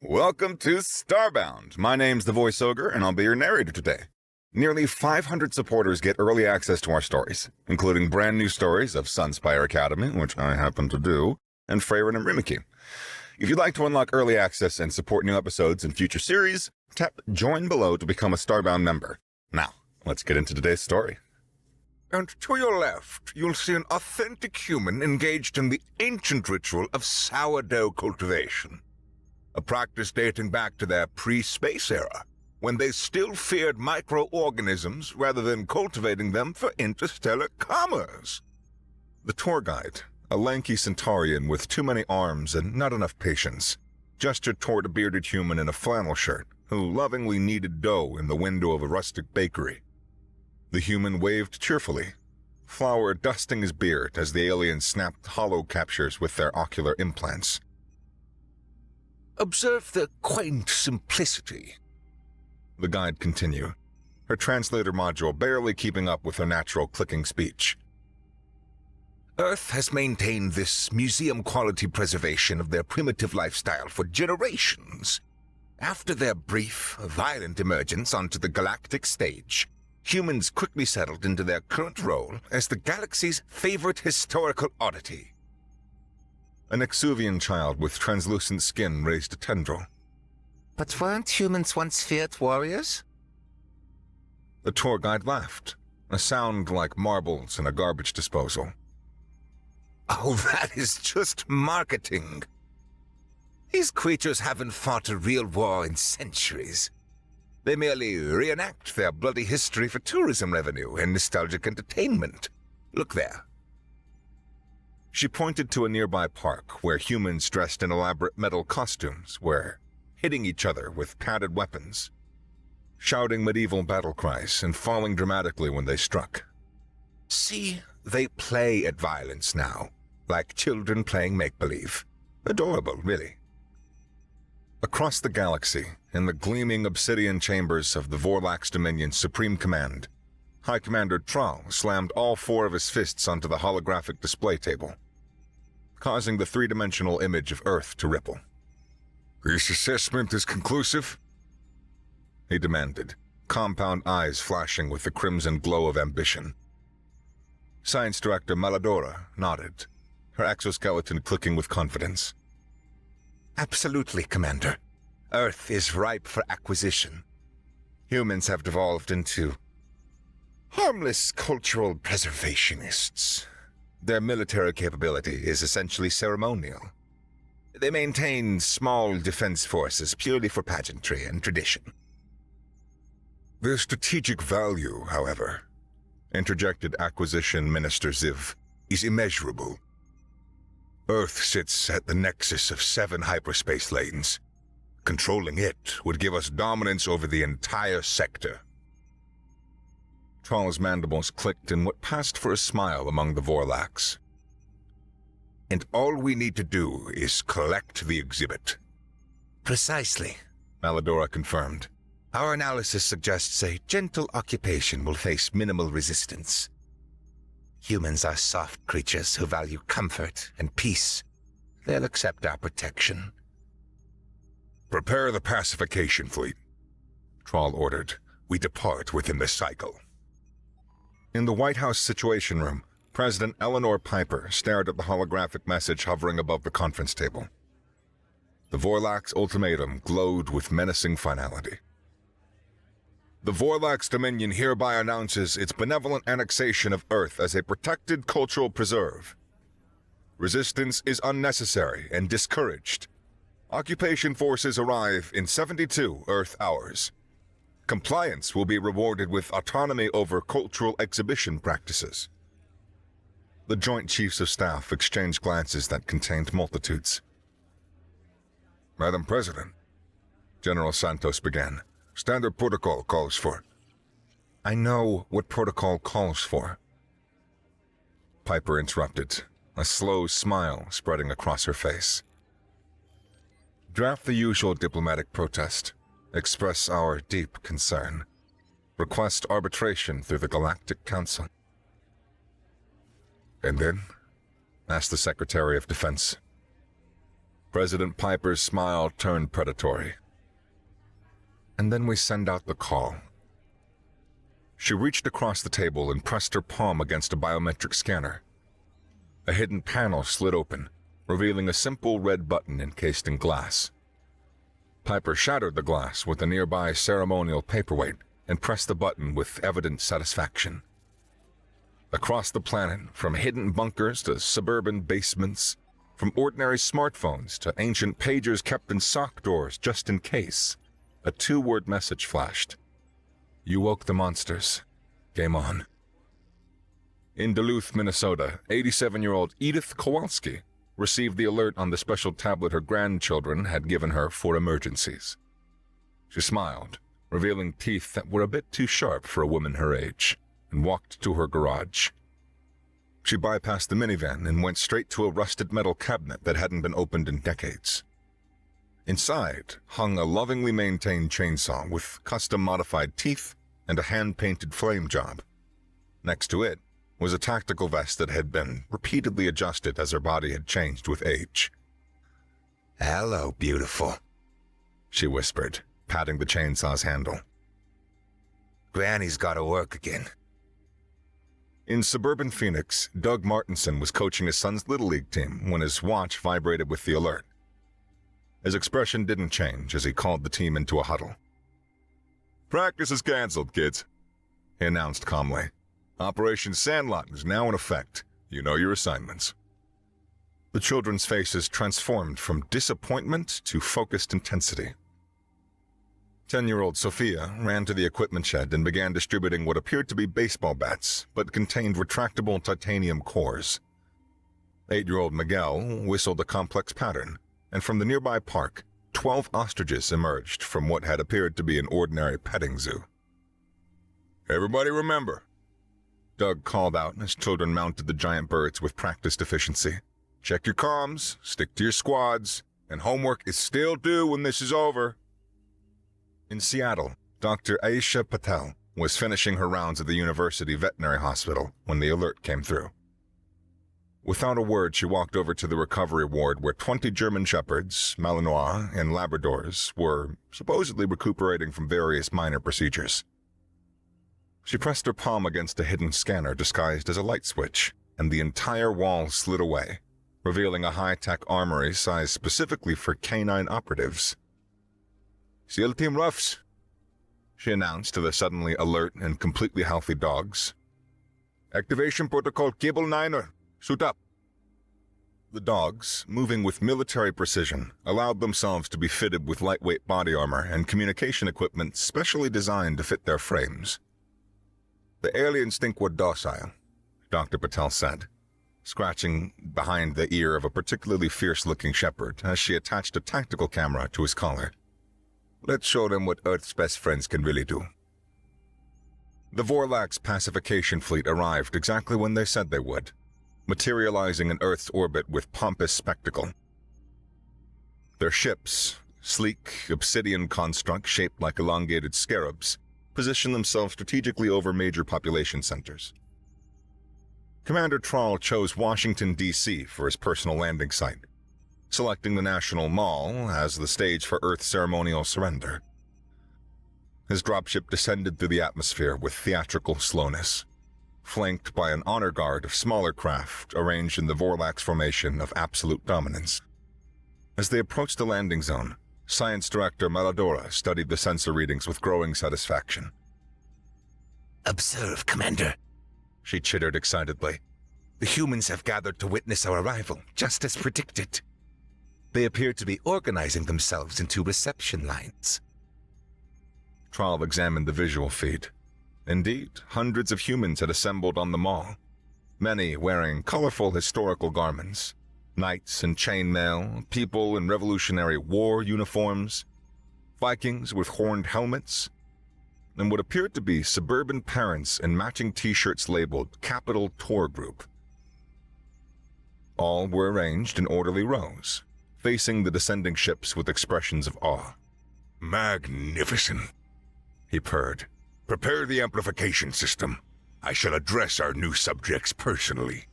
Welcome to Starbound. My name's the Voice Ogre, and I'll be your narrator today. Nearly 500 supporters get early access to our stories, including brand new stories of Sunspire Academy, which I happen to do, and Freyrin and Rimiki. If you'd like to unlock early access and support new episodes and future series, tap Join below to become a Starbound member. Now, let's get into today's story. And to your left, you'll see an authentic human engaged in the ancient ritual of sourdough cultivation. A practice dating back to their pre-space era, when they still feared microorganisms rather than cultivating them for interstellar commerce. The tour guide, a lanky centaurian with too many arms and not enough patience, gestured toward a bearded human in a flannel shirt who lovingly kneaded dough in the window of a rustic bakery. The human waved cheerfully, flour dusting his beard as the alien snapped hollow captures with their ocular implants. Observe the quaint simplicity, the guide continued, her translator module barely keeping up with her natural clicking speech. Earth has maintained this museum-quality preservation of their primitive lifestyle for generations. After their brief, violent emergence onto the galactic stage, humans quickly settled into their current role as the galaxy's favorite historical oddity. An Exuvian child with translucent skin raised a tendril. But weren't humans once feared warriors? The tour guide laughed, a sound like marbles in a garbage disposal. Oh, that is just marketing. These creatures haven't fought a real war in centuries. They merely reenact their bloody history for tourism revenue and nostalgic entertainment. Look there. She pointed to a nearby park where humans dressed in elaborate metal costumes were hitting each other with padded weapons, shouting medieval battle cries and falling dramatically when they struck. See, they play at violence now, like children playing make-believe. Adorable, really. Across the galaxy, in the gleaming obsidian chambers of the Vorlax Dominion's Supreme Command, High Commander Thrall slammed all four of his fists onto the holographic display table, causing the three-dimensional image of Earth to ripple. "This assessment is conclusive?" he demanded, compound eyes flashing with the crimson glow of ambition. Science Director Maladora nodded, her exoskeleton clicking with confidence. "Absolutely, Commander. Earth is ripe for acquisition. Humans have devolved into harmless cultural preservationists. Their military capability is essentially ceremonial. They maintain small defense forces purely for pageantry and tradition." "Their strategic value, however," interjected Acquisition Minister Ziv, "is immeasurable. Earth sits at the nexus of 7 hyperspace lanes. Controlling it would give us dominance over the entire sector." Thrall's mandibles clicked in what passed for a smile among the Vorlax. "And all we need to do is collect the exhibit." "Precisely," Maladora confirmed. "Our analysis suggests a gentle occupation will face minimal resistance. Humans are soft creatures who value comfort and peace. They'll accept our protection." "Prepare the pacification fleet," Thrall ordered. "We depart within the cycle." In the White House Situation Room, President Eleanor Piper stared at the holographic message hovering above the conference table. The Vorlax ultimatum glowed with menacing finality. "The Vorlax Dominion hereby announces its benevolent annexation of Earth as a protected cultural preserve. Resistance is unnecessary and discouraged. Occupation forces arrive in 72 Earth hours. Compliance will be rewarded with autonomy over cultural exhibition practices." The Joint Chiefs of Staff exchanged glances that contained multitudes. "Madam President," General Santos began, "standard protocol calls for—" "I know what protocol calls for," Piper interrupted, a slow smile spreading across her face. "Draft the usual diplomatic protest. Express our deep concern. Request arbitration through the Galactic Council." "And then?" asked the Secretary of Defense. President Piper's smile turned predatory. "And then we send out the call." She reached across the table and pressed her palm against a biometric scanner. A hidden panel slid open, revealing a simple red button encased in glass. Piper shattered the glass with a nearby ceremonial paperweight and pressed the button with evident satisfaction. Across the planet, from hidden bunkers to suburban basements, from ordinary smartphones to ancient pagers kept in sock drawers just in case, a 2-word message flashed. "You woke the monsters. Game on." In Duluth, Minnesota, 87-year-old Edith Kowalski received the alert on the special tablet her grandchildren had given her for emergencies. She smiled, revealing teeth that were a bit too sharp for a woman her age, and walked to her garage. She bypassed the minivan and went straight to a rusted metal cabinet that hadn't been opened in decades. Inside hung a lovingly maintained chainsaw with custom-modified teeth and a hand-painted flame job. Next to it was a tactical vest that had been repeatedly adjusted as her body had changed with age. "Hello, beautiful," she whispered, patting the chainsaw's handle. "Granny's gotta work again." In suburban Phoenix, Doug Martinson was coaching his son's Little League team when his watch vibrated with the alert. His expression didn't change as he called the team into a huddle. "Practice is canceled, kids," he announced calmly. "Operation Sandlot is now in effect. You know your assignments." The children's faces transformed from disappointment to focused intensity. 10-year-old Sophia ran to the equipment shed and began distributing what appeared to be baseball bats, but contained retractable titanium cores. 8-year-old Miguel whistled a complex pattern, and from the nearby park, 12 ostriches emerged from what had appeared to be an ordinary petting zoo. "Everybody remember," Doug called out as children mounted the giant birds with practiced efficiency. "Check your comms, stick to your squads, and homework is still due when this is over." In Seattle, Dr. Aisha Patel was finishing her rounds at the University Veterinary Hospital when the alert came through. Without a word, she walked over to the recovery ward where 20 German Shepherds, Malinois, and Labradors were supposedly recuperating from various minor procedures. She pressed her palm against a hidden scanner disguised as a light switch, and the entire wall slid away, revealing a high-tech armory sized specifically for canine operatives. "SEAL Team Ruffs," she announced to the suddenly alert and completely healthy dogs. "Activation Protocol Cable 9er. Suit up." The dogs, moving with military precision, allowed themselves to be fitted with lightweight body armor and communication equipment specially designed to fit their frames. "The aliens think we're docile," Dr. Patel said, scratching behind the ear of a particularly fierce-looking shepherd as she attached a tactical camera to his collar. "Let's show them what Earth's best friends can really do." The Vorlax pacification fleet arrived exactly when they said they would, materializing in Earth's orbit with pompous spectacle. Their ships, sleek, obsidian constructs shaped like elongated scarabs, positioned themselves strategically over major population centers. Commander Trawl chose Washington, D.C. for his personal landing site, selecting the National Mall as the stage for Earth's ceremonial surrender. His dropship descended through the atmosphere with theatrical slowness, flanked by an honor guard of smaller craft arranged in the Vorlax formation of absolute dominance. As they approached the landing zone, Science Director Maladora studied the sensor readings with growing satisfaction. "Observe, Commander," she chittered excitedly. "The humans have gathered to witness our arrival, just as predicted. They appear to be organizing themselves into reception lines." Trawl examined the visual feed. Indeed, hundreds of humans had assembled on the mall, many wearing colorful historical garments, knights in chainmail, people in Revolutionary War uniforms, Vikings with horned helmets, and what appeared to be suburban parents in matching t-shirts labeled Capital Tour Group. All were arranged in orderly rows, facing the descending ships with expressions of awe. "Magnificent," he purred. "Prepare the amplification system. I shall address our new subjects personally."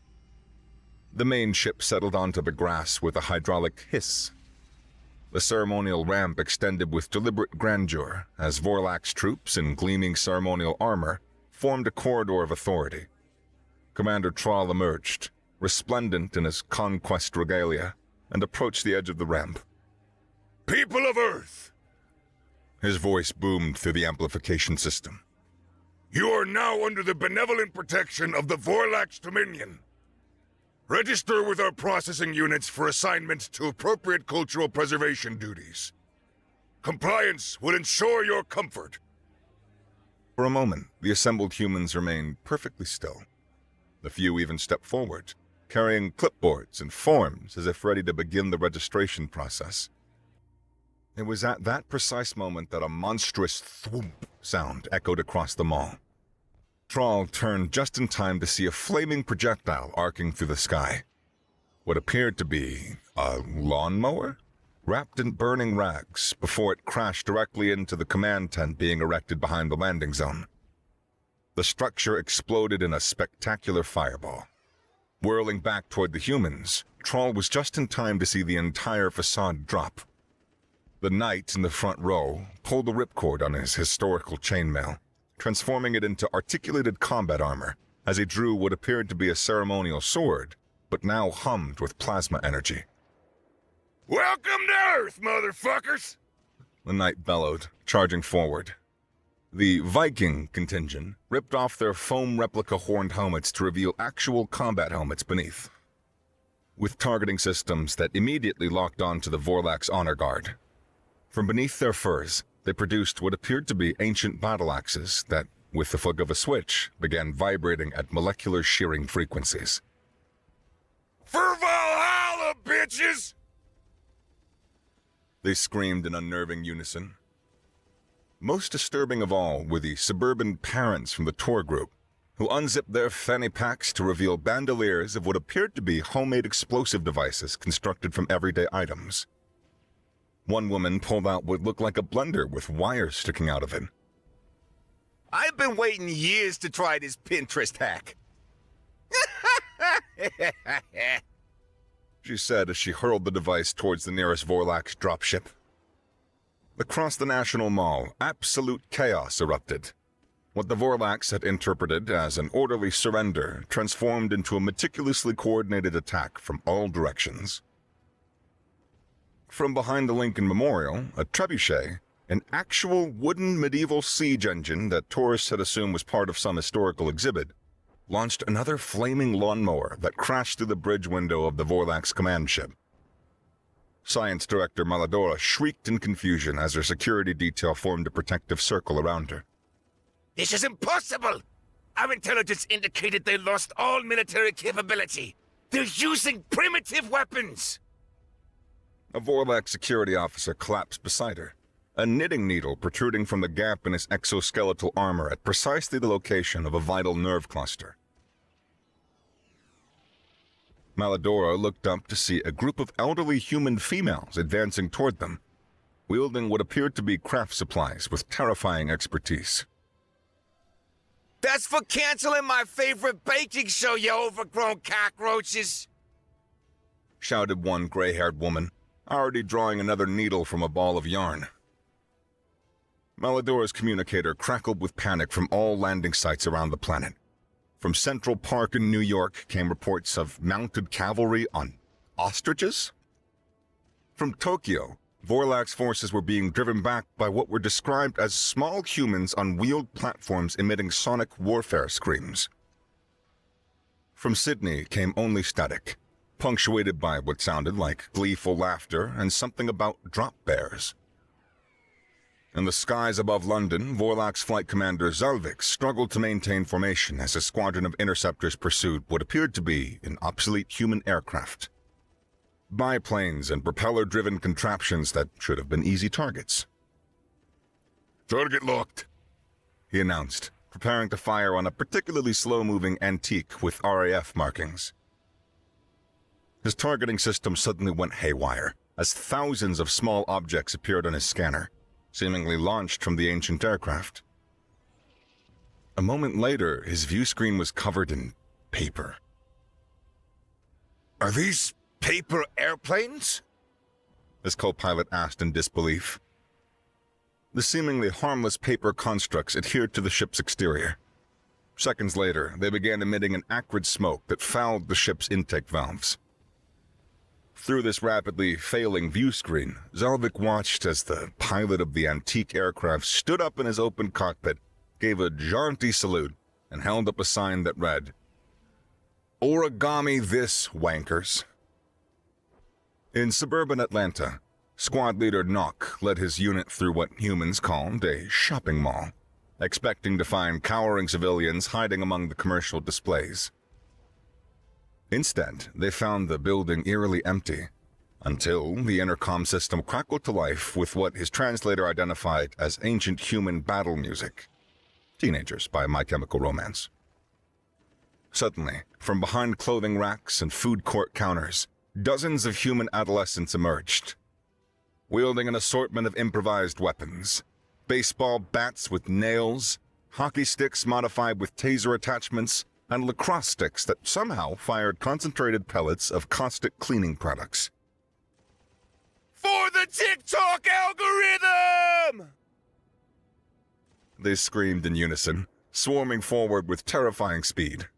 The main ship settled onto the grass with a hydraulic hiss, The ceremonial ramp extended with deliberate grandeur as Vorlak's troops in gleaming ceremonial armor formed a corridor of authority. Commander Traal emerged, resplendent in his conquest regalia, and approached the edge of the ramp. People of Earth! His voice boomed through the amplification system. You are now under the benevolent protection of the Vorlak's Dominion. Register with our processing units for assignment to appropriate cultural preservation duties. Compliance will ensure your comfort. For a moment, the assembled humans remained perfectly still. The few even stepped forward, carrying clipboards and forms as if ready to begin the registration process. It was at that precise moment that a monstrous thwomp sound echoed across the mall. Traal turned just in time to see a flaming projectile arcing through the sky. What appeared to be a lawnmower, wrapped in burning rags before it crashed directly into the command tent being erected behind the landing zone. The structure exploded in a spectacular fireball. Whirling back toward the humans, Traal was just in time to see the entire facade drop. The knight in the front row pulled the ripcord on his historical chainmail, transforming it into articulated combat armor as he drew what appeared to be a ceremonial sword, but now hummed with plasma energy. Welcome to Earth, motherfuckers! The knight bellowed, charging forward. The Viking contingent ripped off their foam replica horned helmets to reveal actual combat helmets beneath, with targeting systems that immediately locked on to the Vorlak's honor guard. From beneath their furs, they produced what appeared to be ancient battle axes that, with the flick of a switch, began vibrating at molecular shearing frequencies. For Valhalla, bitches! They screamed in unnerving unison. Most disturbing of all were the suburban parents from the tour group, who unzipped their fanny packs to reveal bandoliers of what appeared to be homemade explosive devices constructed from everyday items. One woman pulled out what looked like a blender with wires sticking out of it. I've been waiting years to try this Pinterest hack. She said as she hurled the device towards the nearest Vorlak's dropship. Across the National Mall, absolute chaos erupted. What the Vorlaks had interpreted as an orderly surrender transformed into a meticulously coordinated attack from all directions. From behind the Lincoln Memorial, a trebuchet, an actual wooden medieval siege engine that tourists had assumed was part of some historical exhibit, launched another flaming lawnmower that crashed through the bridge window of the Vorlak's command ship. Science Director Maladora shrieked in confusion as her security detail formed a protective circle around her. This is impossible! Our intelligence indicated they lost all military capability. They're using primitive weapons! A Vorlak security officer collapsed beside her, a knitting needle protruding from the gap in his exoskeletal armor at precisely the location of a vital nerve cluster. Maladora looked up to see a group of elderly human females advancing toward them, wielding what appeared to be craft supplies with terrifying expertise. That's for canceling my favorite baking show, you overgrown cockroaches! Shouted one gray-haired woman, already drawing another needle from a ball of yarn. Maladora's communicator crackled with panic from all landing sites around the planet. From Central Park in New York came reports of mounted cavalry on ostriches. From Tokyo, Vorlak's forces were being driven back by what were described as small humans on wheeled platforms emitting sonic warfare screams. From Sydney came only static, punctuated by what sounded like gleeful laughter and something about drop bears. In the skies above London, Vorlak's flight commander Zalvik struggled to maintain formation as a squadron of interceptors pursued what appeared to be an obsolete human aircraft. Biplanes and propeller-driven contraptions that should have been easy targets. Target locked, he announced, preparing to fire on a particularly slow-moving antique with RAF markings. His targeting system suddenly went haywire as thousands of small objects appeared on his scanner, seemingly launched from the ancient aircraft. A moment later, his view screen was covered in paper. Are these paper airplanes? his co-pilot asked in disbelief. The seemingly harmless paper constructs adhered to the ship's exterior. Seconds later, they began emitting an acrid smoke that fouled the ship's intake valves. Through this rapidly failing view screen, Zalvik watched as the pilot of the antique aircraft stood up in his open cockpit, gave a jaunty salute, and held up a sign that read, "Origami this, wankers." In suburban Atlanta, squad leader Nock led his unit through what humans called a shopping mall, expecting to find cowering civilians hiding among the commercial displays. Instead, they found the building eerily empty, until the intercom system crackled to life with what his translator identified as ancient human battle music. Teenagers by My Chemical Romance. Suddenly, from behind clothing racks and food court counters, dozens of human adolescents emerged, wielding an assortment of improvised weapons. Baseball bats with nails, hockey sticks modified with taser attachments, and lacrosse sticks that somehow fired concentrated pellets of caustic cleaning products. For the TikTok algorithm! They screamed in unison, swarming forward with terrifying speed.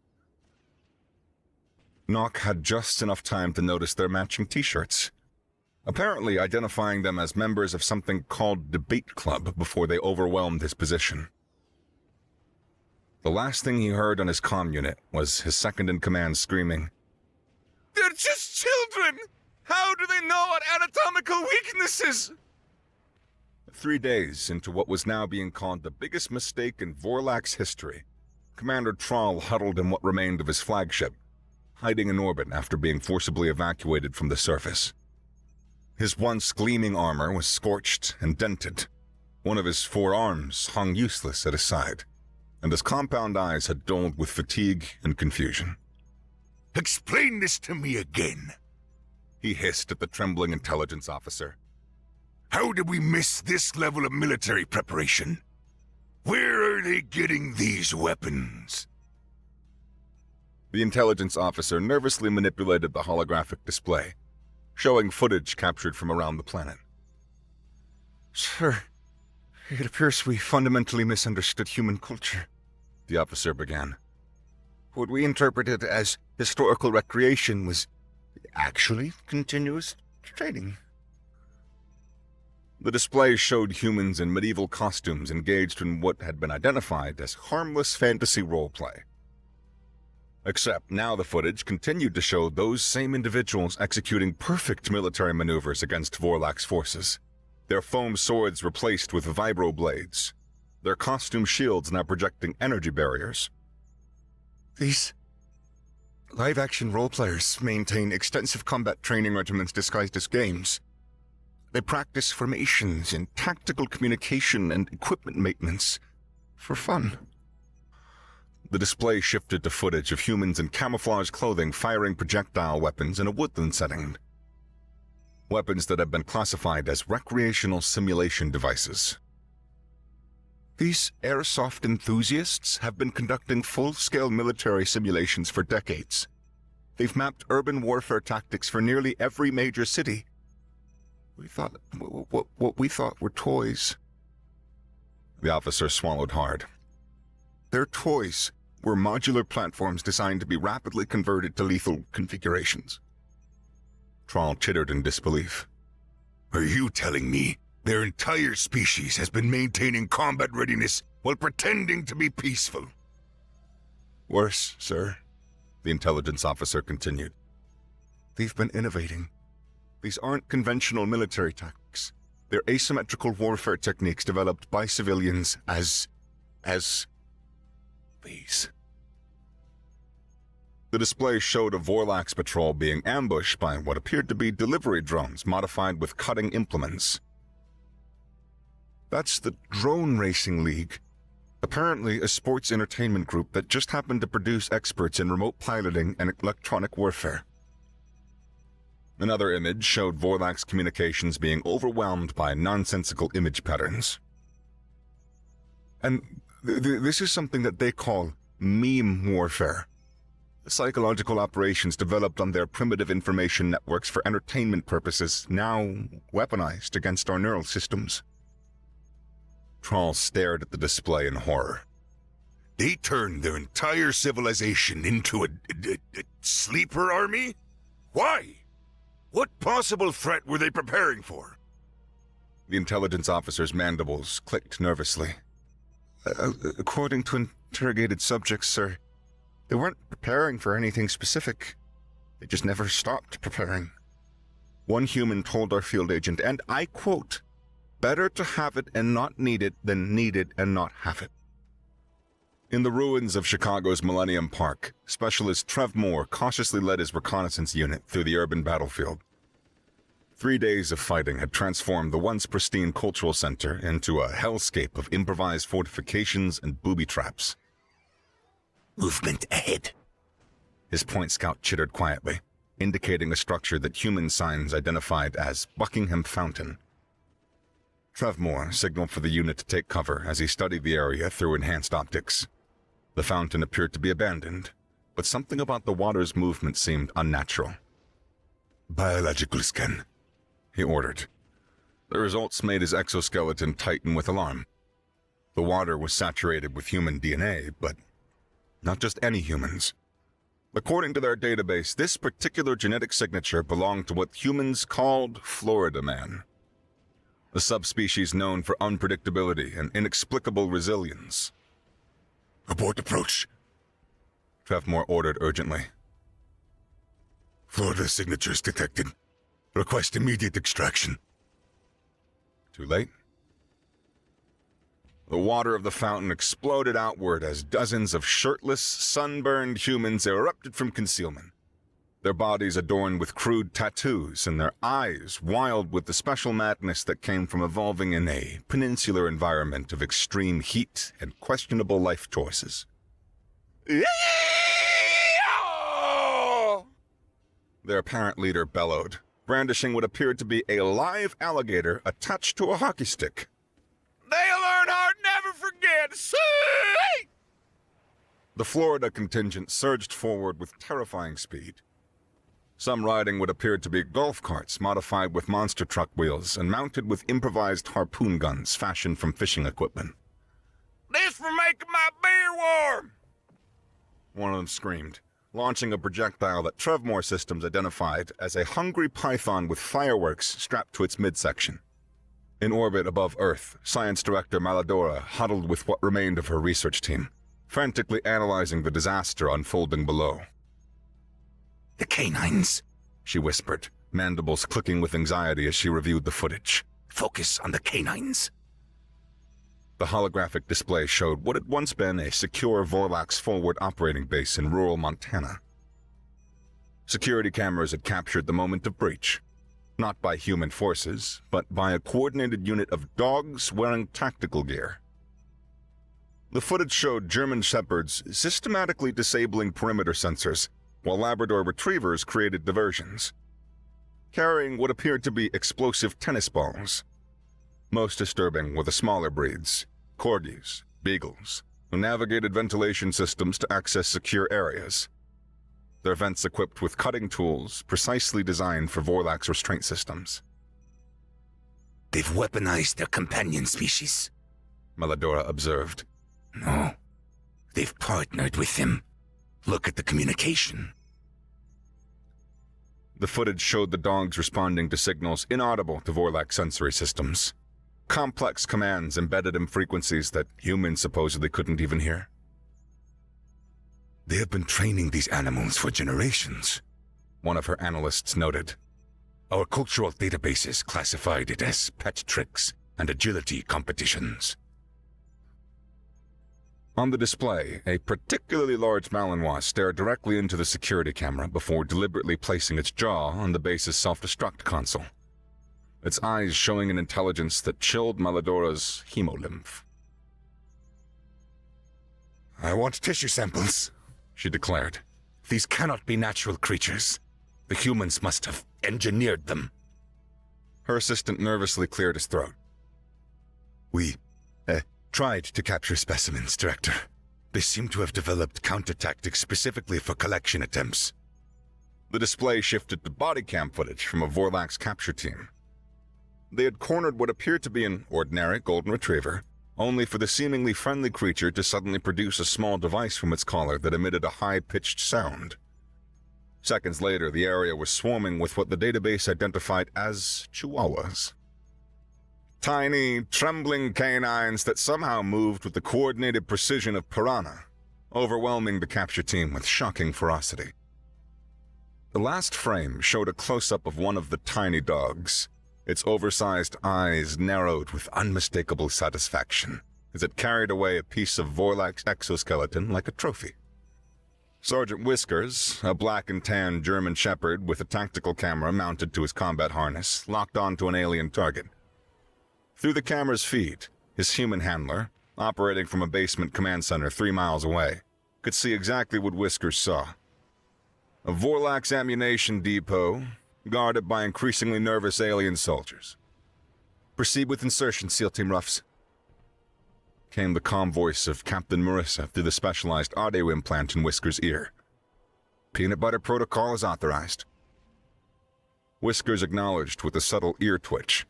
Nock had just enough time to notice their matching t-shirts, apparently identifying them as members of something called Debate Club before they overwhelmed his position. The last thing he heard on his comm unit was his second-in-command screaming, "They're just children! How do they know our anatomical weaknesses?" 3 days into what was now being called the biggest mistake in Vorlak's history, Commander Troll huddled in what remained of his flagship, hiding in orbit after being forcibly evacuated from the surface. His once gleaming armor was scorched and dented. One of his 4 arms hung useless at his side, and his compound eyes had dulled with fatigue and confusion. "Explain this to me again," he hissed at the trembling intelligence officer. "How did we miss this level of military preparation? Where are they getting these weapons?" The intelligence officer nervously manipulated the holographic display, showing footage captured from around the planet. "Sir, it appears we fundamentally misunderstood human culture," the officer began. "What we interpreted as historical recreation was actually continuous training." The display showed humans in medieval costumes engaged in what had been identified as harmless fantasy roleplay. Except now the footage continued to show those same individuals executing perfect military maneuvers against Vorlak's forces, their foam swords replaced with vibroblades, their costume shields now projecting energy barriers. These live-action roleplayers maintain extensive combat training regimens disguised as games. They practice formations in tactical communication and equipment maintenance for fun. The display shifted to footage of humans in camouflage clothing firing projectile weapons in a woodland setting. Weapons that have been classified as recreational simulation devices. These airsoft enthusiasts have been conducting full-scale military simulations for decades. They've mapped urban warfare tactics for nearly every major city. We thought what we thought were toys. The officer swallowed hard. Their toys were modular platforms designed to be rapidly converted to lethal configurations. Troll chittered in disbelief. "Are you telling me their entire species has been maintaining combat readiness while pretending to be peaceful?" "Worse, sir," the intelligence officer continued. "They've been innovating. These aren't conventional military tactics. They're asymmetrical warfare techniques developed by civilians as these." The display showed a Vorlak's patrol being ambushed by what appeared to be delivery drones modified with cutting implements. That's the Drone Racing League, apparently a sports entertainment group that just happened to produce experts in remote piloting and electronic warfare. Another image showed Vorlak's communications being overwhelmed by nonsensical image patterns. And this is something that they call meme warfare. Psychological operations developed on their primitive information networks for entertainment purposes, now weaponized against our neural systems. Trawl stared at the display in horror. They turned their entire civilization into a sleeper army? Why? What possible threat were they preparing for? The intelligence officer's mandibles clicked nervously. According to interrogated subjects, sir, they weren't preparing for anything specific. They just never stopped preparing. One human told our field agent, and I quote, "Better to have it and not need it than need it and not have it." In the ruins of Chicago's Millennium Park, Specialist Trev Moore cautiously led his reconnaissance unit through the urban battlefield. 3 days of fighting had transformed the once pristine cultural center into a hellscape of improvised fortifications and booby traps. Movement ahead. His point scout chittered quietly, indicating a structure that human signs identified as Buckingham Fountain. Trevmore signaled for the unit to take cover as he studied the area through enhanced optics. The fountain appeared to be abandoned, but something about the water's movement seemed unnatural. Biological scan, he ordered. The results made his exoskeleton tighten with alarm. The water was saturated with human DNA, but not just any humans. According to their database, this particular genetic signature belonged to what humans called Florida Man, a subspecies known for unpredictability and inexplicable resilience. Abort approach, Trevmore ordered urgently. Florida signatures detected. Request immediate extraction. Too late. The water of the fountain exploded outward as dozens of shirtless, sunburned humans erupted from concealment, their bodies adorned with crude tattoos and their eyes wild with the special madness that came from evolving in a peninsular environment of extreme heat and questionable life choices. Their apparent leader bellowed, brandishing what appeared to be a live alligator attached to a hockey stick. They'll learn hard, never forget. See! The Florida contingent surged forward with terrifying speed. Some riding what appeared to be golf carts modified with monster truck wheels and mounted with improvised harpoon guns fashioned from fishing equipment. This for making my beer warm! One of them screamed, launching a projectile that Trevmore Systems identified as a hungry python with fireworks strapped to its midsection. In orbit above Earth, Science Director Maladora huddled with what remained of her research team, frantically analyzing the disaster unfolding below. The canines, she whispered, mandibles clicking with anxiety as she reviewed the footage. Focus on the canines. The holographic display showed what had once been a secure Vorlax forward operating base in rural Montana. Security cameras had captured the moment of breach, not by human forces, but by a coordinated unit of dogs wearing tactical gear. The footage showed German shepherds systematically disabling perimeter sensors, while Labrador retrievers created diversions, carrying what appeared to be explosive tennis balls. Most disturbing were the smaller breeds, corgis, beagles, who navigated ventilation systems to access secure areas, their vents equipped with cutting tools precisely designed for Vorlax restraint systems. They've weaponized their companion species, Meladora observed. No, they've partnered with them. Look at the communication. The footage showed the dogs responding to signals inaudible to Vorlax sensory systems, complex commands embedded in frequencies that humans supposedly couldn't even hear. They have been training these animals for generations, one of her analysts noted. Our cultural databases classified it as pet tricks and agility competitions. On the display, a particularly large Malinois stared directly into the security camera before deliberately placing its jaw on the base's self-destruct console, its eyes showing an intelligence that chilled Maladora's hemolymph. I want tissue samples, she declared. These cannot be natural creatures. The humans must have engineered them. Her assistant nervously cleared his throat. We tried to capture specimens, Director. They seem to have developed counter-tactics specifically for collection attempts. The display shifted to body cam footage from a Vorlax capture team. They had cornered what appeared to be an ordinary golden retriever, only for the seemingly friendly creature to suddenly produce a small device from its collar that emitted a high-pitched sound. Seconds later, the area was swarming with what the database identified as chihuahuas. Tiny, trembling canines that somehow moved with the coordinated precision of piranha, overwhelming the capture team with shocking ferocity. The last frame showed a close-up of one of the tiny dogs, its oversized eyes narrowed with unmistakable satisfaction as it carried away a piece of Vorlax exoskeleton like a trophy. Sergeant Whiskers, a black and tan German shepherd with a tactical camera mounted to his combat harness, locked onto an alien target. Through the camera's feed, his human handler, operating from a basement command center 3 miles away, could see exactly what Whiskers saw. A Vorlax ammunition depot, guarded by increasingly nervous alien soldiers. "Proceed with insertion, SEAL Team Ruffs," came the calm voice of Captain Marissa through the specialized audio implant in Whisker's ear. "Peanut butter protocol is authorized." Whiskers acknowledged with a subtle ear twitch,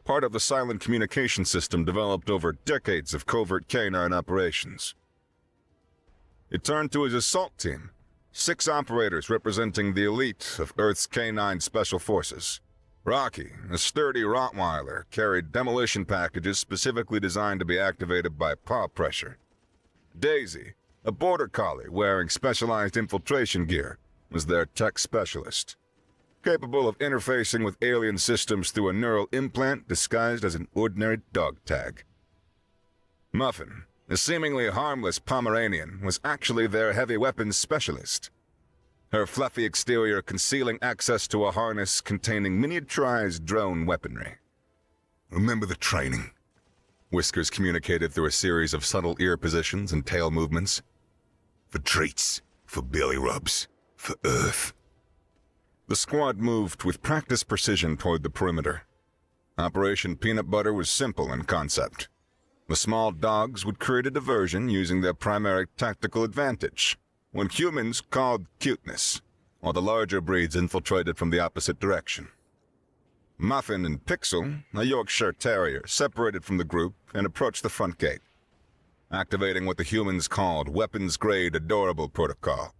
part of the silent communication system developed over decades of covert canine operations. It turned to his assault team, 6 operators representing the elite of Earth's canine special forces. Rocky, a sturdy Rottweiler, carried demolition packages specifically designed to be activated by paw pressure. Daisy, a border collie wearing specialized infiltration gear, was their tech specialist, capable of interfacing with alien systems through a neural implant disguised as an ordinary dog tag. Muffin, a seemingly harmless Pomeranian, was actually their heavy weapons specialist, her fluffy exterior concealing access to a harness containing miniaturized drone weaponry. "Remember the training?" Whiskers communicated through a series of subtle ear positions and tail movements. "For treats, for belly rubs, for Earth." The squad moved with practiced precision toward the perimeter. Operation Peanut Butter was simple in concept. The small dogs would create a diversion using their primary tactical advantage, when humans called cuteness, while the larger breeds infiltrated from the opposite direction. Muffin and Pixel, a Yorkshire Terrier, separated from the group and approached the front gate, activating what the humans called weapons-grade adorable protocol.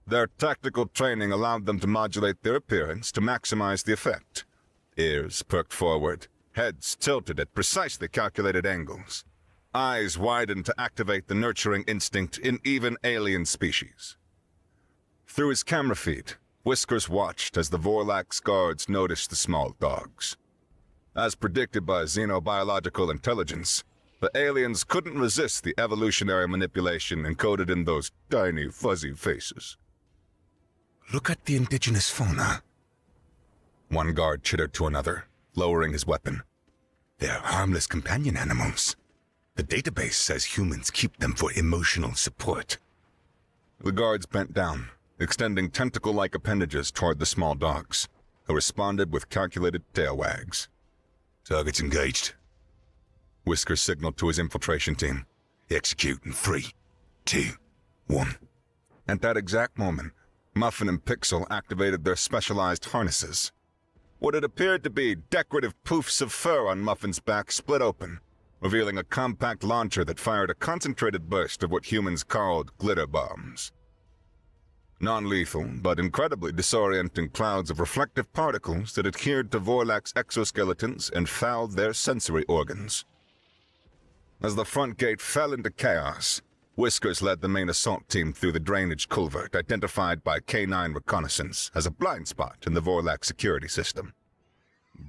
Their tactical training allowed them to modulate their appearance to maximize the effect. Ears perked forward, heads tilted at precisely calculated angles, eyes widened to activate the nurturing instinct in even alien species. Through his camera feed, Whiskers watched as the Vorlax guards noticed the small dogs. As predicted by xenobiological intelligence, the aliens couldn't resist the evolutionary manipulation encoded in those tiny, fuzzy faces. "Look at the indigenous fauna," one guard chittered to another, lowering his weapon. "They're harmless companion animals. The database says humans keep them for emotional support." The guards bent down, extending tentacle-like appendages toward the small dogs, who responded with calculated tail wags. "Target's engaged." Whiskers signaled to his infiltration team. "Execute in 3, 2, 1. At that exact moment, Muffin and Pixel activated their specialized harnesses. What had appeared to be decorative poofs of fur on Muffin's back split open, revealing a compact launcher that fired a concentrated burst of what humans called glitter bombs. Non-lethal, but incredibly disorienting clouds of reflective particles that adhered to Vorlax exoskeletons and fouled their sensory organs. As the front gate fell into chaos, Whiskers led the main assault team through the drainage culvert identified by K9 reconnaissance as a blind spot in the Vorlax security system.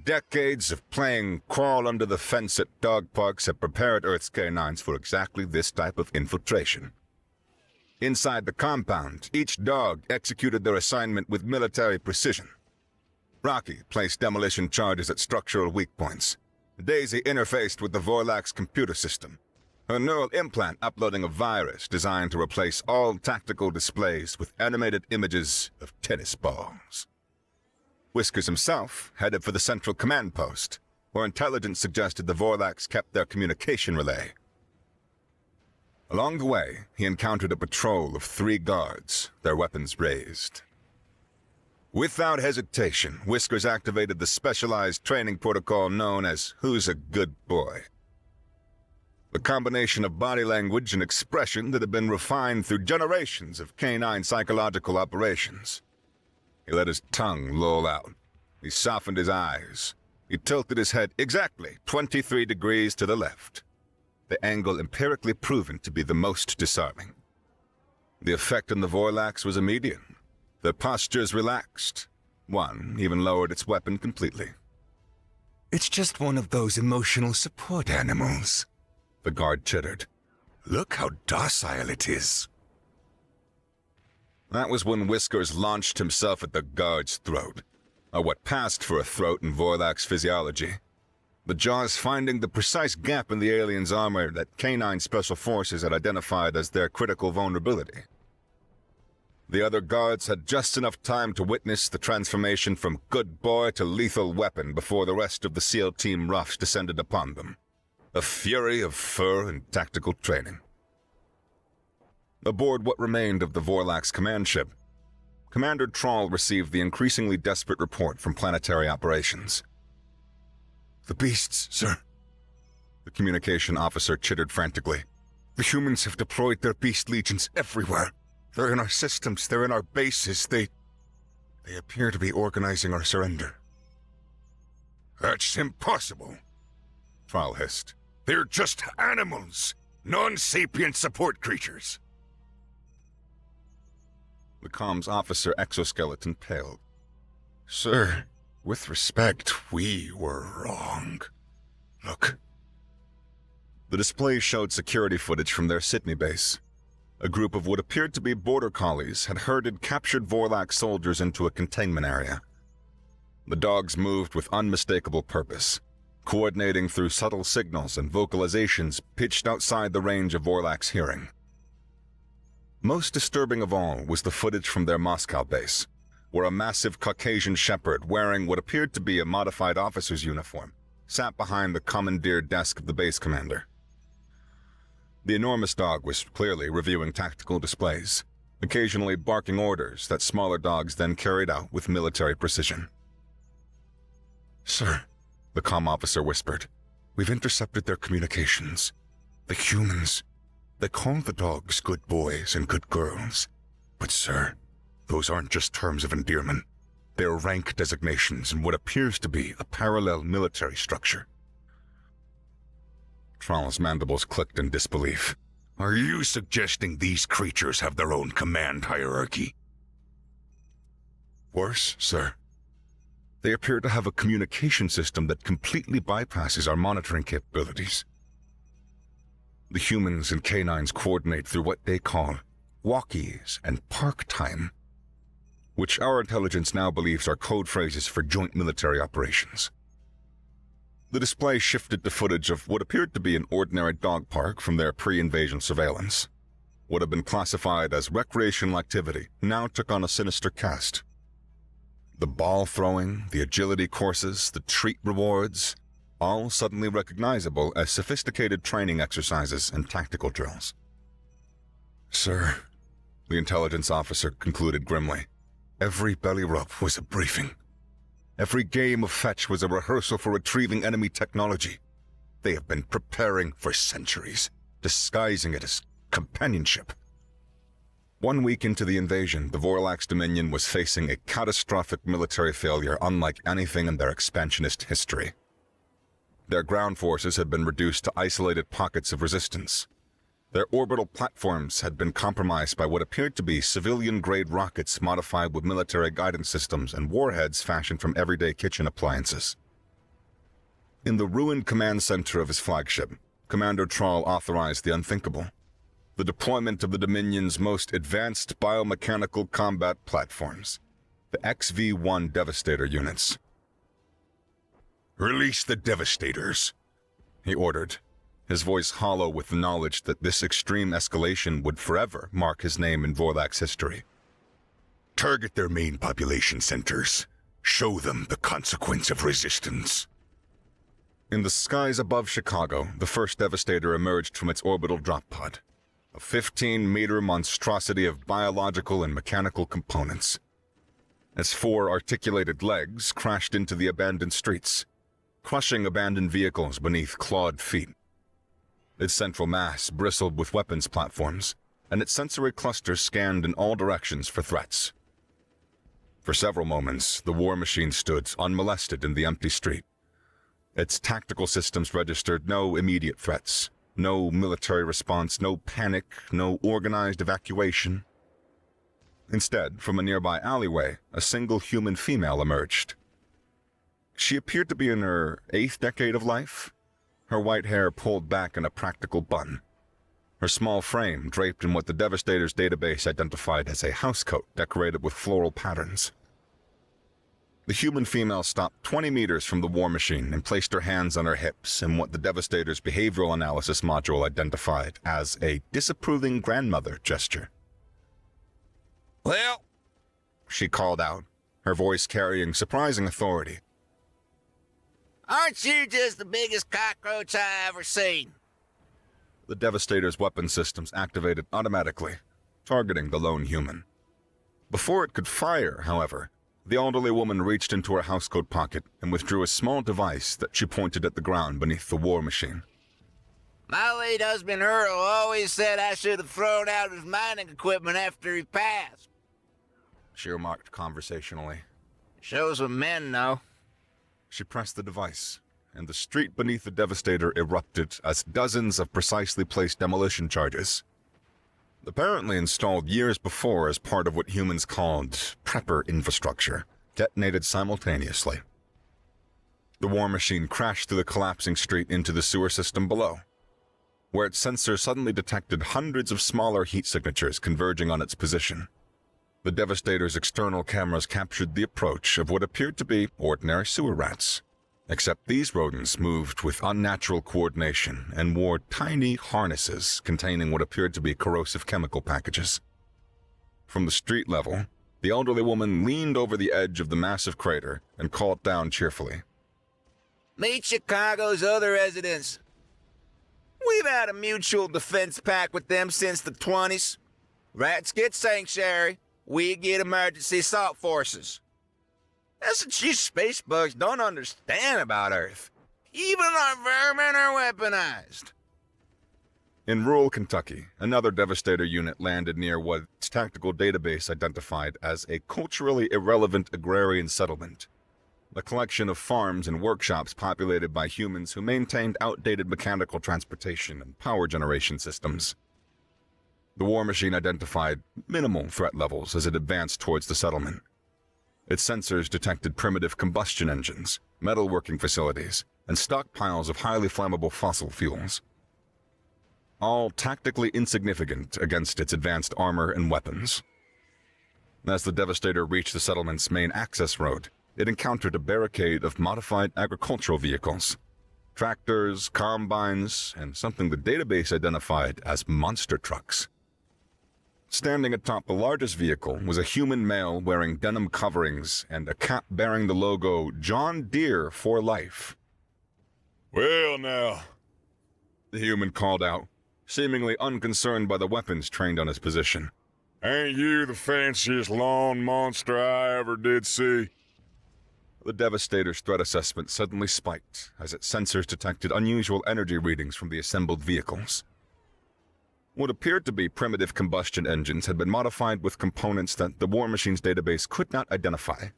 Decades of playing crawl under the fence at dog parks have prepared Earth's canines for exactly this type of infiltration. Inside the compound, each dog executed their assignment with military precision. Rocky placed demolition charges at structural weak points. Daisy interfaced with the Vorlax computer system, her neural implant uploading a virus designed to replace all tactical displays with animated images of tennis balls. Whiskers himself headed for the central command post, where intelligence suggested the Vorlax kept their communication relay. Along the way, he encountered a patrol of 3 guards, their weapons raised. Without hesitation, Whiskers activated the specialized training protocol known as Who's a Good Boy. The combination of body language and expression that had been refined through generations of canine psychological operations. He let his tongue loll out. He softened his eyes. He tilted his head exactly 23 degrees to the left, the angle empirically proven to be the most disarming. The effect on the Vorlax was immediate. Their postures relaxed. One even lowered its weapon completely. It's just one of those emotional support animals, The guard chittered. Look how docile it is. That was when Whiskers launched himself at the guard's throat, or what passed for a throat in Vorlax physiology. The jaws finding the precise gap in the alien's armor that canine special forces had identified as their critical vulnerability. The other guards had just enough time to witness the transformation from good boy to lethal weapon before the rest of the SEAL Team roughs descended upon them. A fury of fur and tactical training. Aboard what remained of the Vorlax command ship, Commander Troll received the increasingly desperate report from planetary operations. The beasts, sir. The communication officer chittered frantically. The humans have deployed their beast legions everywhere. They're in our systems, they're in our bases, they appear to be organizing our surrender. That's impossible. Troll hissed. They're just animals, non-sapient support creatures. The comms officer exoskeleton paled. Sir, with respect, we were wrong. Look. The display showed security footage from their Sydney base. A group of what appeared to be border collies had herded captured Vorlax soldiers into a containment area. The dogs moved with unmistakable purpose, coordinating through subtle signals and vocalizations pitched outside the range of Vorlax hearing. Most disturbing of all was the footage from their Moscow base, where a massive Caucasian shepherd wearing what appeared to be a modified officer's uniform sat behind the commandeer desk of the base commander. The enormous dog was clearly reviewing tactical displays, occasionally barking orders that smaller dogs then carried out with military precision. Sir, the comm officer whispered, we've intercepted their communications. The humans, they call the dogs good boys and good girls. But sir, those aren't just terms of endearment. They're rank designations in what appears to be a parallel military structure. Troll's mandibles clicked in disbelief. Are you suggesting these creatures have their own command hierarchy? Worse, sir. They appear to have a communication system that completely bypasses our monitoring capabilities. The humans and canines coordinate through what they call walkies and park time, which our intelligence now believes are code phrases for joint military operations. The display shifted to footage of what appeared to be an ordinary dog park from their pre-invasion surveillance. What had been classified as recreational activity now took on a sinister cast. The ball throwing, the agility courses, the treat rewards, all suddenly recognizable as sophisticated training exercises and tactical drills. Sir, the intelligence officer concluded grimly, every belly rub was a briefing. Every game of fetch was a rehearsal for retrieving enemy technology. They have been preparing for centuries, disguising it as companionship. 1 week into the invasion, the Vorlax Dominion was facing a catastrophic military failure unlike anything in their expansionist history. Their ground forces had been reduced to isolated pockets of resistance. Their orbital platforms had been compromised by what appeared to be civilian-grade rockets modified with military guidance systems and warheads fashioned from everyday kitchen appliances. In the ruined command center of his flagship, Commander Troll authorized the unthinkable: the deployment of the Dominion's most advanced biomechanical combat platforms, the XV-1 Devastator units. Release the Devastators, he ordered, his voice hollow with the knowledge that this extreme escalation would forever mark his name in Vorlax history. Target their main population centers. Show them the consequence of resistance. In the skies above Chicago, the first Devastator emerged from its orbital drop pod. a 15-meter monstrosity of biological and mechanical components. Its 4 articulated legs crashed into the abandoned streets, crushing abandoned vehicles beneath clawed feet. Its central mass bristled with weapons platforms, and its sensory cluster scanned in all directions for threats. For several moments, the war machine stood unmolested in the empty street. Its tactical systems registered no immediate threats, no military response, no panic, no organized evacuation. Instead, from a nearby alleyway, a single human female emerged. She appeared to be in her 8th decade of life, her white hair pulled back in a practical bun, her small frame draped in what the Devastator's database identified as a housecoat decorated with floral patterns. The human female stopped 20 meters from the war machine and placed her hands on her hips in what the Devastator's behavioral analysis module identified as a disapproving grandmother gesture. Well, She called out, her voice carrying surprising authority. aren't you just the biggest cockroach I ever seen? The Devastator's weapon systems activated automatically, targeting the lone human. Before it could fire, however, the elderly woman reached into her housecoat pocket and withdrew a small device that she pointed at the ground beneath the war machine. My late husband Earl always said I should have thrown out his mining equipment after he passed. She remarked conversationally. Shows what men know. She pressed the device, and the street beneath the Devastator erupted as dozens of precisely placed demolition charges, apparently installed years before as part of what humans called prepper infrastructure, detonated simultaneously. The war machine crashed through the collapsing street into the sewer system below, where its sensor suddenly detected hundreds of smaller heat signatures converging on its position. The Devastator's external cameras captured the approach of what appeared to be ordinary sewer rats, except these rodents moved with unnatural coordination and wore tiny harnesses containing what appeared to be corrosive chemical packages. From the street level, the elderly woman leaned over the edge of the massive crater and called down cheerfully. Meet Chicago's other residents. We've had a mutual defense pact with them since the 20s. Rats get sanctuary, we get emergency assault forces. That's what you space bugs don't understand about Earth. Even our vermin are weaponized. In rural Kentucky, another Devastator unit landed near what its tactical database identified as a culturally irrelevant agrarian settlement, a collection of farms and workshops populated by humans who maintained outdated mechanical transportation and power generation systems. The war machine identified minimal threat levels as it advanced towards the settlement. Its sensors detected primitive combustion engines, metalworking facilities, and stockpiles of highly flammable fossil fuels, all tactically insignificant against its advanced armor and weapons. As the Devastator reached the settlement's main access road, it encountered a barricade of modified agricultural vehicles, tractors, combines, and something the database identified as monster trucks. Standing atop the largest vehicle was a human male wearing denim coverings and a cap bearing the logo John Deere for Life. Well now, The human called out, seemingly unconcerned by the weapons trained on his position. ain't you the fanciest lawn monster I ever did see? The Devastator's threat assessment suddenly spiked as its sensors detected unusual energy readings from the assembled vehicles. What appeared to be primitive combustion engines had been modified with components that the war machine's database could not identify.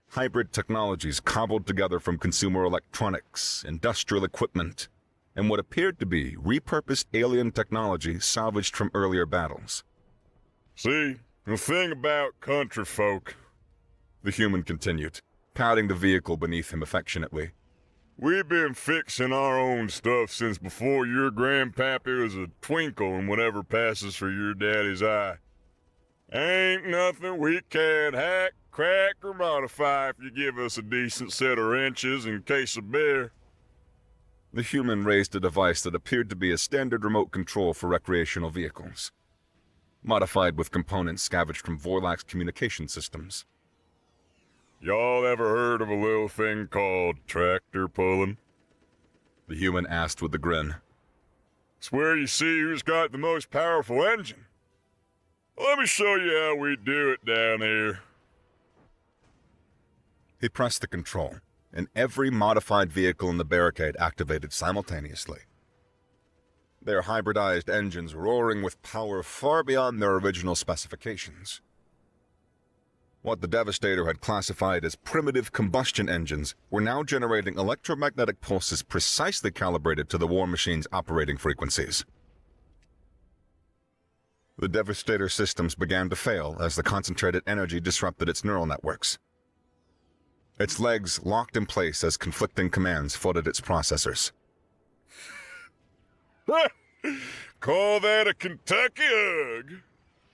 Hybrid technologies cobbled together from consumer electronics, industrial equipment, and what appeared to be repurposed alien technology salvaged from earlier battles. See, the thing about country folk, The human continued, patting the vehicle beneath him affectionately. we've been fixing our own stuff since before your grandpappy was a twinkle in whatever passes for your daddy's eye. Ain't nothing we can't hack, crack, or modify if you give us a decent set of wrenches in case of bear. The human raised a device that appeared to be a standard remote control for recreational vehicles, modified with components scavenged from Vorlac's communication systems. Y'all ever heard of a little thing called tractor pulling? The human asked with a grin. It's where you see who's got the most powerful engine. Let me show you how we do it down here. He pressed the control, and every modified vehicle in the barricade activated simultaneously. Their hybridized engines roaring with power far beyond their original specifications. What the Devastator had classified as primitive combustion engines were now generating electromagnetic pulses precisely calibrated to the war machine's operating frequencies. The Devastator systems began to fail as the concentrated energy disrupted its neural networks. Its legs locked in place as conflicting commands flooded its processors. Call that a Kentucky hug?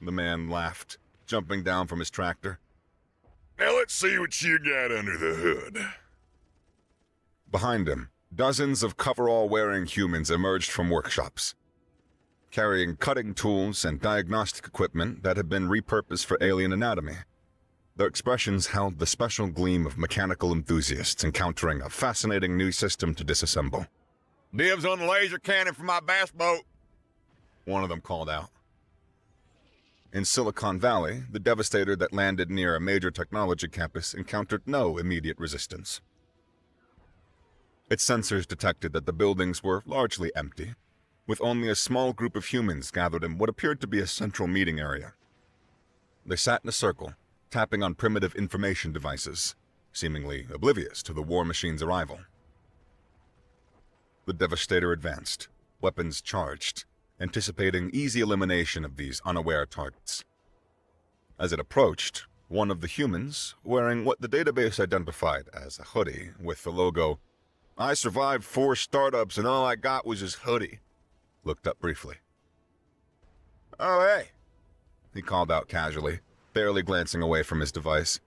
The man laughed, jumping down from his tractor. Now let's see what you got under the hood. Behind him, dozens of coverall-wearing humans emerged from workshops, carrying cutting tools and diagnostic equipment that had been repurposed for alien anatomy. Their expressions held the special gleam of mechanical enthusiasts encountering a fascinating new system to disassemble. Dibs on the laser cannon for my bass boat. One of them called out. In Silicon Valley, the Devastator that landed near a major technology campus encountered no immediate resistance. Its sensors detected that the buildings were largely empty, with only a small group of humans gathered in what appeared to be a central meeting area. They sat in a circle, tapping on primitive information devices, seemingly oblivious to the war machine's arrival. The Devastator advanced, weapons charged, anticipating easy elimination of these unaware targets. As it approached, one of the humans, wearing what the database identified as a hoodie with the logo, "I survived 4 startups and all I got was this hoodie," looked up briefly. "Oh, hey," he called out casually, barely glancing away from his device.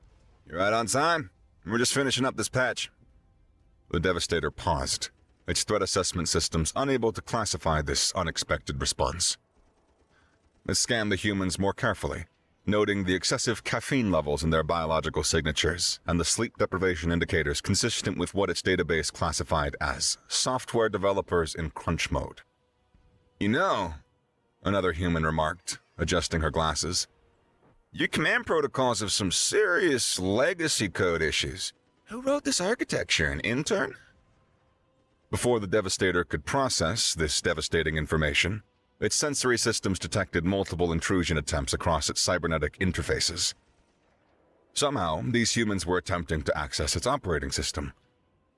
"You're right on time. We're just finishing up this patch." The Devastator paused, its threat assessment systems unable to classify this unexpected response. It scanned the humans more carefully, noting the excessive caffeine levels in their biological signatures and the sleep deprivation indicators consistent with what its database classified as software developers in crunch mode. "You know," another human remarked, adjusting her glasses, "your command protocols have some serious legacy code issues. Who wrote this architecture, an intern?" Before the Devastator could process this devastating information, its sensory systems detected multiple intrusion attempts across its cybernetic interfaces. Somehow, these humans were attempting to access its operating system,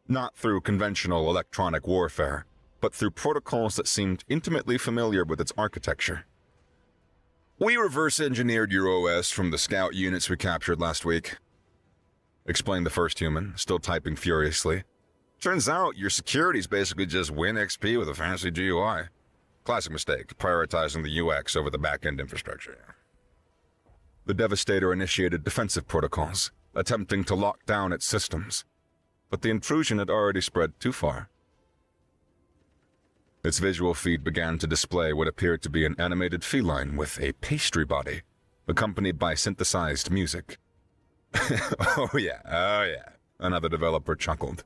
not through conventional electronic warfare, but through protocols that seemed intimately familiar with its architecture. "We reverse-engineered your OS from the scout units we captured last week," explained the first human, still typing furiously. "Turns out your security's basically just win XP with a fancy GUI. Classic mistake, prioritizing the UX over the back-end infrastructure." The Devastator initiated defensive protocols, attempting to lock down its systems, but the intrusion had already spread too far. Its visual feed began to display what appeared to be an animated feline with a pastry body, accompanied by synthesized music. Oh yeah, another developer chuckled.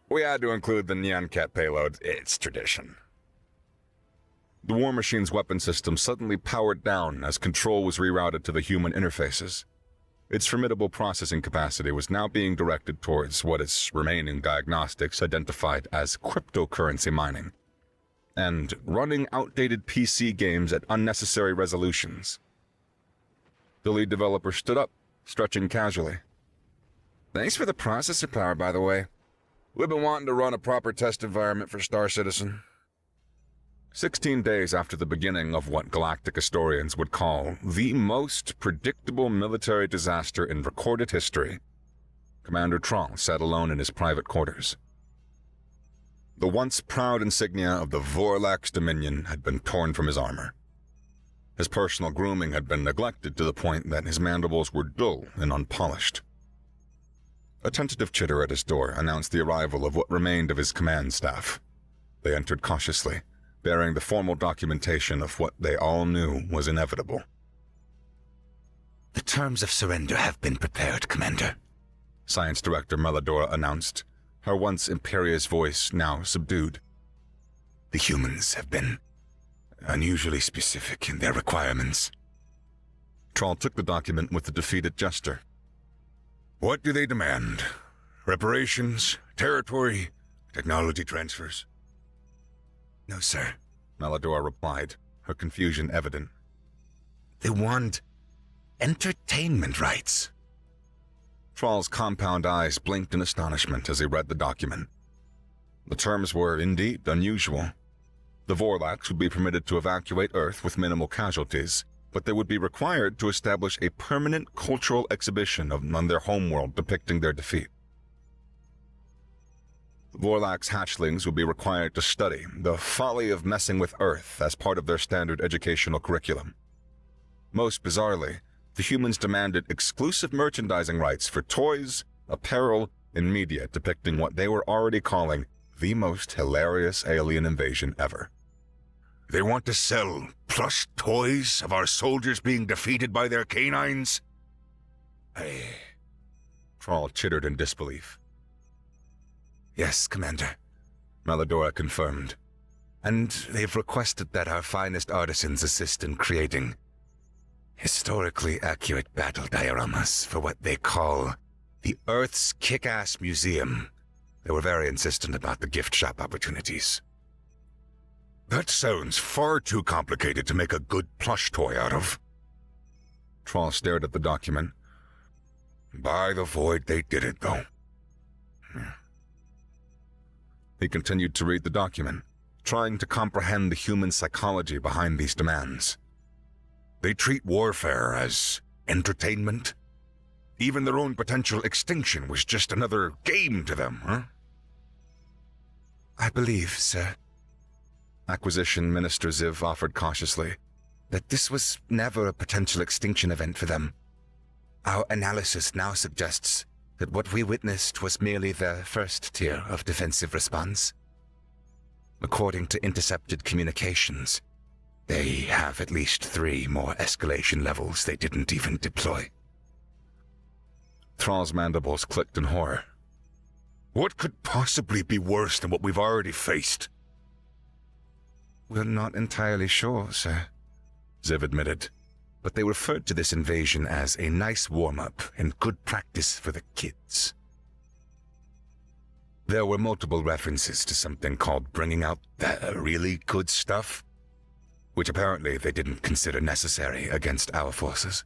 "We had to include the Neon Cat payload. It's tradition." The war machine's weapon system suddenly powered down as control was rerouted to the human interfaces. Its formidable processing capacity was now being directed towards what its remaining diagnostics identified as cryptocurrency mining, and running outdated PC games at unnecessary resolutions. The lead developer stood up, stretching casually. "Thanks for the processor power, by the way. We've been wanting to run a proper test environment for Star Citizen." 16 days after the beginning of what galactic historians would call the most predictable military disaster in recorded history, Commander Truong sat alone in his private quarters. The once proud insignia of the Vorlax Dominion had been torn from his armor. His personal grooming had been neglected to the point that his mandibles were dull and unpolished. A tentative chitter at his door announced the arrival of what remained of his command staff. They entered cautiously, bearing the formal documentation of what they all knew was inevitable. "The terms of surrender have been prepared, Commander," Science Director Meladora announced, her once imperious voice now subdued. "The humans have been unusually specific in their requirements. Troll took the document with a defeated gesture. What do they demand? Reparations? Territory? Technology transfers? No, sir. Melidora replied, her confusion evident. They want entertainment rights. Troll's compound eyes blinked in astonishment as he read the document. The terms were indeed unusual. The Vorlax would be permitted to evacuate Earth with minimal casualties, but they would be required to establish a permanent cultural exhibition on their homeworld depicting their defeat. Vorlax hatchlings would be required to study the folly of messing with Earth as part of their standard educational curriculum. Most bizarrely, the humans demanded exclusive merchandising rights for toys, apparel, and media depicting what they were already calling the most hilarious alien invasion ever. They want to sell plush toys of our soldiers being defeated by their canines? Hey. Troll chittered in disbelief. Yes, Commander. Melidora confirmed. And they've requested that our finest artisans assist in creating historically accurate battle dioramas for what they call the Earth's Kick-Ass Museum. They were very insistent about the gift shop opportunities. That sounds far too complicated to make a good plush toy out of. Troll stared at the document. By the void, they did it, though. He continued to read the document, trying to comprehend the human psychology behind these demands. They treat warfare as entertainment. Even their own potential extinction was just another game to them, huh? I believe, sir, Acquisition Minister Ziv offered cautiously, that this was never a potential extinction event for them. Our analysis now suggests that what we witnessed was merely their first tier of defensive response. According to intercepted communications, they have at least 3 more escalation levels they didn't even deploy. Thrall's mandibles clicked in horror. What could possibly be worse than what we've already faced? We're not entirely sure, sir, Ziv admitted, but they referred to this invasion as a nice warm-up and good practice for the kids. There were multiple references to something called bringing out the really good stuff, which apparently they didn't consider necessary against our forces.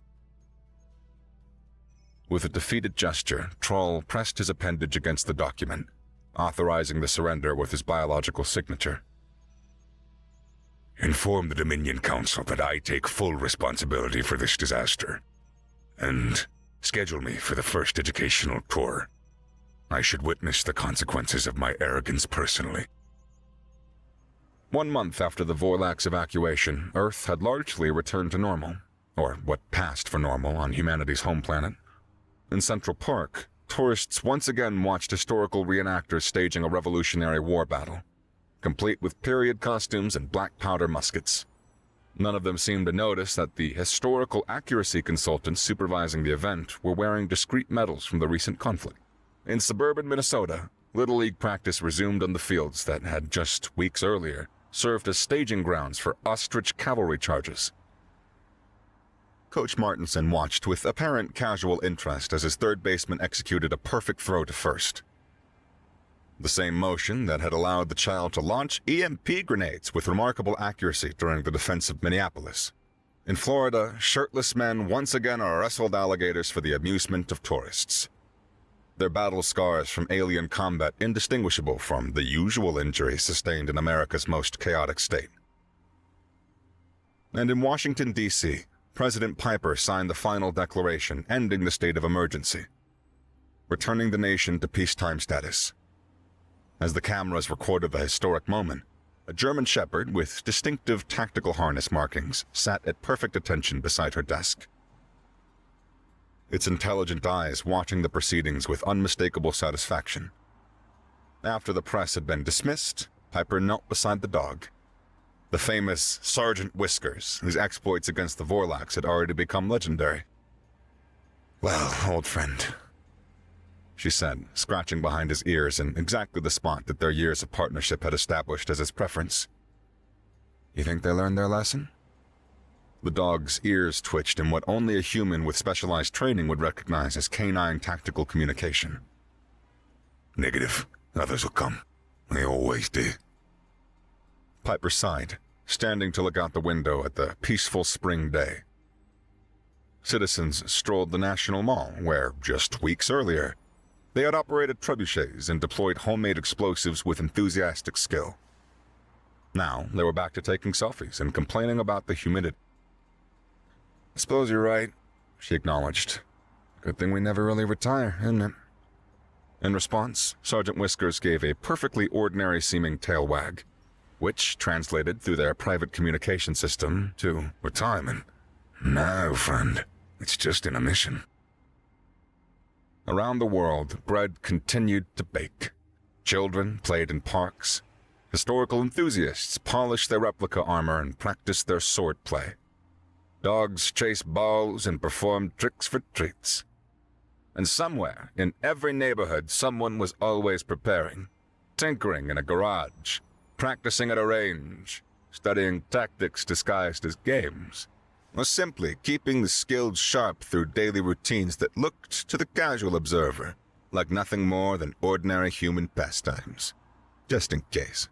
With a defeated gesture, Troll pressed his appendage against the document, authorizing the surrender with his biological signature. Inform the Dominion Council that I take full responsibility for this disaster, and schedule me for the first educational tour. I should witness the consequences of my arrogance personally. 1 month after the Vorlax evacuation, Earth had largely returned to normal, or what passed for normal on humanity's home planet. In Central Park, tourists once again watched historical reenactors staging a Revolutionary War battle, complete with period costumes and black powder muskets. None of them seemed to notice that the historical accuracy consultants supervising the event were wearing discrete medals from the recent conflict. In suburban Minnesota, Little League practice resumed on the fields that had just weeks earlier served as staging grounds for ostrich cavalry charges. Coach Martinson watched with apparent casual interest as his third baseman executed a perfect throw to first. The same motion that had allowed the child to launch EMP grenades with remarkable accuracy during the defense of Minneapolis. In Florida, shirtless men once again wrestled alligators for the amusement of tourists. Their battle scars from alien combat indistinguishable from the usual injuries sustained in America's most chaotic state. And in Washington, D.C., President Piper signed the final declaration ending the state of emergency, returning the nation to peacetime status. As the cameras recorded the historic moment, a German shepherd with distinctive tactical harness markings sat at perfect attention beside her desk, its intelligent eyes watching the proceedings with unmistakable satisfaction. After the press had been dismissed, Piper knelt beside the dog, the famous Sergeant Whiskers, whose exploits against the Vorlax had already become legendary. Well, old friend, she said, scratching behind his ears in exactly the spot that their years of partnership had established as his preference. You think they learned their lesson? The dog's ears twitched in what only a human with specialized training would recognize as canine tactical communication. Negative. Others will come. They always do. Piper sighed, standing to look out the window at the peaceful spring day. Citizens strolled the National Mall, where, just weeks earlier, they had operated trebuchets and deployed homemade explosives with enthusiastic skill. Now, they were back to taking selfies and complaining about the humidity. I suppose you're right, she acknowledged. Good thing we never really retire, isn't it? In response, Sergeant Whiskers gave a perfectly ordinary-seeming tail wag, which translated through their private communication system to retirement. No, friend. It's just in a mission. Around the world, bread continued to bake. Children played in parks. Historical enthusiasts polished their replica armor and practiced their sword play. Dogs chased balls and performed tricks for treats. And somewhere, in every neighborhood, someone was always preparing. Tinkering in a garage, practicing at a range, studying tactics disguised as games, or simply keeping the skills sharp through daily routines that looked to the casual observer like nothing more than ordinary human pastimes. Just in case.